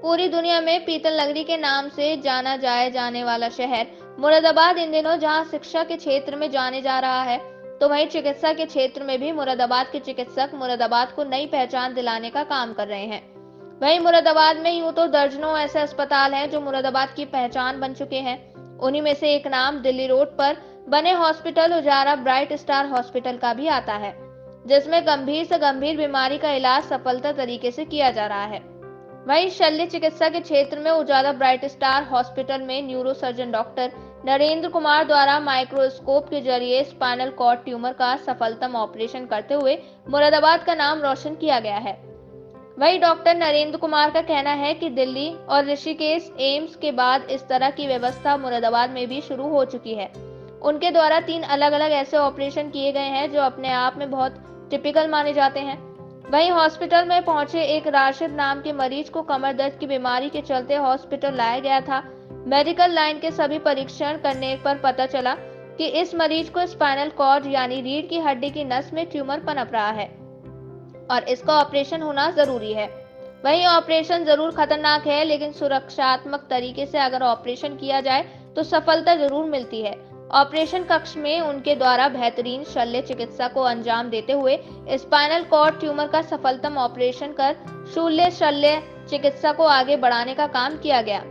पूरी दुनिया में पीतल नगरी के नाम से जाने वाला शहर मुरादाबाद इन दिनों जहां शिक्षा के क्षेत्र में जाने जा रहा है, तो वहीं चिकित्सा के क्षेत्र में भी मुरादाबाद के चिकित्सक मुरादाबाद को नई पहचान दिलाने का काम कर रहे हैं। वहीं मुरादाबाद में यूं तो दर्जनों ऐसे अस्पताल हैं जो मुरादाबाद की पहचान बन चुके हैं। उन्हीं में से एक नाम दिल्ली रोड पर बने हॉस्पिटल उजारा ब्राइट स्टार हॉस्पिटल का भी आता है, जिसमें गंभीर से गंभीर बीमारी का इलाज सफलता तरीके से किया जा रहा है। वहीं शल्य चिकित्सा के क्षेत्र में उजाला ब्राइट स्टार हॉस्पिटल में neuro surgeon doctor Narendra Kumar द्वारा माइक्रोस्कोप के जरिए स्पाइनल कॉर्ड ट्यूमर का सफलतम ऑपरेशन करते हुए मुरादाबाद का नाम रोशन किया गया है। वहीं डॉक्टर नरेंद्र कुमार का कहना है कि दिल्ली और ऋषिकेश एम्स के बाद इस तरह की व्यवस्था मुरादाबाद में भी शुरू हो चुकी है। उनके द्वारा 3 अलग-अलग ऐसे ऑपरेशन किए गए हैं जो अपने आप में बहुत टिपिकल माने जाते हैं। वहीं हॉस्पिटल में पहुंचे एक राशिद नाम के मरीज को कमर दर्द की बीमारी के चलते हॉस्पिटल लाया गया था। मेडिकल लाइन के सभी परीक्षण करने पर पता चला कि इस मरीज को स्पाइनल कॉर्ड यानी रीढ़ की हड्डी की नस में ट्यूमर पनप रहा है और इसका ऑपरेशन होना जरूरी है। वहीं ऑपरेशन जरूर खतरनाक है, लेकिन सुरक्षात्मक तरीके से अगर ऑपरेशन किया जाए तो सफलता जरूर मिलती है। ऑपरेशन कक्ष में उनके द्वारा बेहतरीन शल्य चिकित्सा को अंजाम देते हुए स्पाइनल कॉर्ड ट्यूमर का सफलतम ऑपरेशन कर शूल्य शल्य चिकित्सा को आगे बढ़ाने का काम किया गया।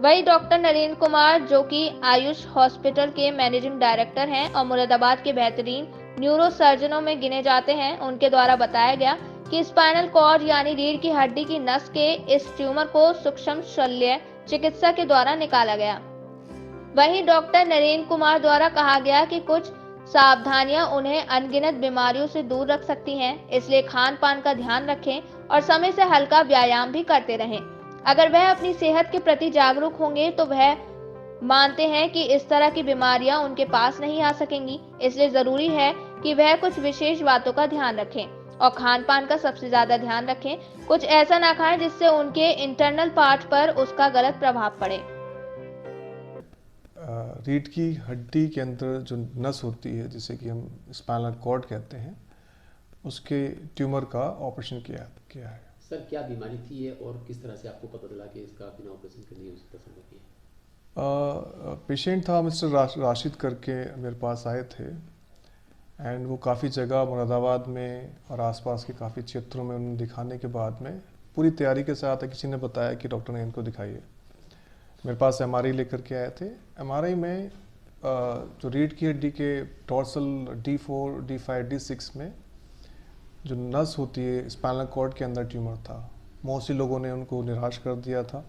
वही डॉक्टर नरेंद्र कुमार, जो कि आयुष हॉस्पिटल के मैनेजिंग डायरेक्टर हैं और मुरादाबाद के बेहतरीन न्यूरो सर्जनों में गिने जाते हैं, उनके द्वारा बताया गया कि स्पाइनल कॉर्ड यानी रीढ़ की हड्डी की नस के इस ट्यूमर को सूक्ष्म शल्य चिकित्सा के द्वारा निकाला गया। वहीं डॉक्टर नरेंद्र कुमार द्वारा कहा गया कि कुछ सावधानियां उन्हें अनगिनत बीमारियों से दूर रख सकती हैं, इसलिए खान पान का ध्यान रखें और समय से हल्का व्यायाम भी करते रहें। अगर वह अपनी सेहत के प्रति जागरूक होंगे तो वह मानते हैं कि इस तरह की बीमारियां उनके पास नहीं आ सकेंगी, इसलिए जरूरी है कि वह कुछ विशेष बातों का ध्यान रखें और खान पान का सबसे ज्यादा ध्यान रखें। कुछ ऐसा ना खाएं जिससे उनके इंटरनल पार्ट पर उसका गलत प्रभाव पड़े। रीढ़ की हड्डी के अंदर जो नस होती है, जिसे कि हम स्पाइनल कॉर्ड कहते हैं, उसके ट्यूमर का ऑपरेशन किया है। सर, क्या बीमारी थी ये और किस तरह से आपको पता चला कि इसका बिना ऑपरेशन के नहीं हो सकता संभव है? पेशेंट था मिस्टर राशिद करके मेरे पास आए थे एंड वो काफ़ी जगह मुरादाबाद में और आसपास के काफ़ी क्षेत्रों में उन्हें दिखाने के बाद में पूरी तैयारी के साथ किसी ने बताया कि डॉक्टर ने इनको दिखाइए। मेरे पास एमआरआई लेकर के आए थे। एमआरआई में जो रीढ़ की हड्डी के टॉर्सल D4, D5, D6 में जो नस होती है स्पाइनल कॉर्ड के अंदर ट्यूमर था। मोस्टली लोगों ने उनको निराश कर दिया था।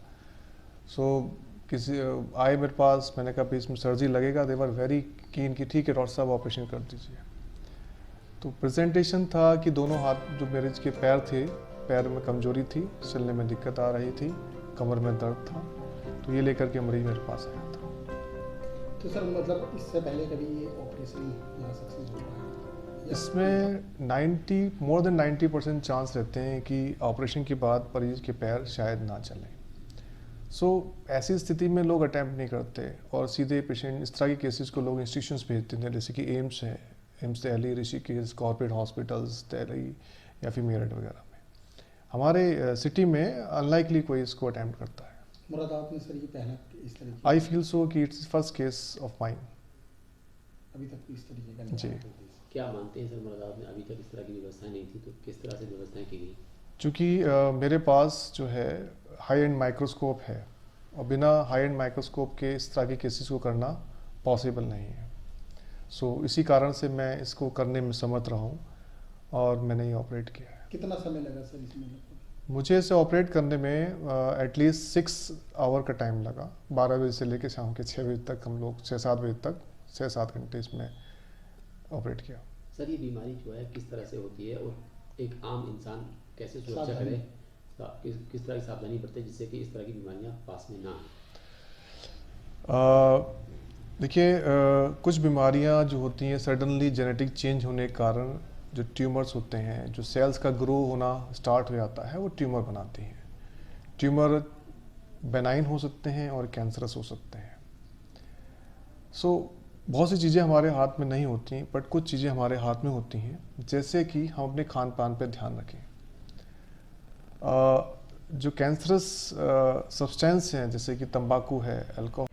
किसी आए मेरे पास, मैंने कहा इसमें सर्जरी लगेगा। दे वर वेरी कीन कि ठीक है डॉक्टर साहब ऑपरेशन कर दीजिए। तो प्रेजेंटेशन था कि दोनों हाथ जो मरीज के पैर थे, पैर में कमजोरी थी, चलने में दिक्कत आ रही थी, कमर में दर्द था, तो ये लेकर के मरीज मेरे पास आया था। तो सर मतलब इससे पहले कभी ये ऑपरेशन यहाँ सक्सेस हुआ है? इसमें मोर देन 90% चांस रहते हैं कि ऑपरेशन के बाद मरीज के पैर शायद ना चलें। ऐसी स्थिति में लोग अटैम्प्ट नहीं करते और सीधे पेशेंट, इस तरह के केसेस को लोग इंस्टीट्यूशंस भेजते हैं, जैसे कि एम्स है, AIIMS Delhi, Rishikesh, corporate hospitals Delhi या फिर मेरठ वगैरह में। हमारे सिटी में अनलाइकली कोई इसको अटैम्प्ट करता है। मुरादाबाद में सर ये पहला इस तरह की? आई फील सो कि it's first case of mine. अभी तक इस तरीके का जी। क्या मानते हैं सर, मुरादाबाद में अभी तक इस तरह की व्यवस्थाएं नहीं थी, तो किस तरह से व्यवस्थाएं की गई? चूँकि मेरे पास जो है हाई एंड माइक्रोस्कोप है और बिना हाई एंड माइक्रोस्कोप के इस तरह के केसेस को करना पॉसिबल नहीं है। इसी कारण से मैं इसको करने में समर्थ रहा हूँ और मैंने ये ऑपरेट किया है। कितना समय लगा सर इसमें? मुझे इसे ऑपरेट करने में एटलीस्ट 6 आवर का टाइम लगा। 12 बजे से लेकर शाम के 6 बजे तक, हम लोग 6-7 बजे तक 6-7 घंटे इसमें ऑपरेट किया। सर, ये बीमारी जो है किस तरह से होती है और एक आम इंसान कैसे सुरक्षा करे, किस तरह की सावधानी बरते जिससे कि इस तरह की बीमारियां पास में ना आए? देखिए, कुछ बीमारियां जो होती हैं सडनली जेनेटिक चेंज होने के कारण जो ट्यूमर्स होते हैं, जो सेल्स का ग्रो होना स्टार्ट हो जाता है, वो ट्यूमर बनाती हैं। ट्यूमर बेनाइन हो सकते हैं और कैंसरस हो सकते हैं। बहुत सी चीज़ें हमारे हाथ में नहीं होती, बट कुछ चीज़ें हमारे हाथ में होती हैं, जैसे कि हम अपने खान पान पर ध्यान रखें। जो कैंसरस सब्सटेंस हैं जैसे कि तंबाकू है, अल्कोहल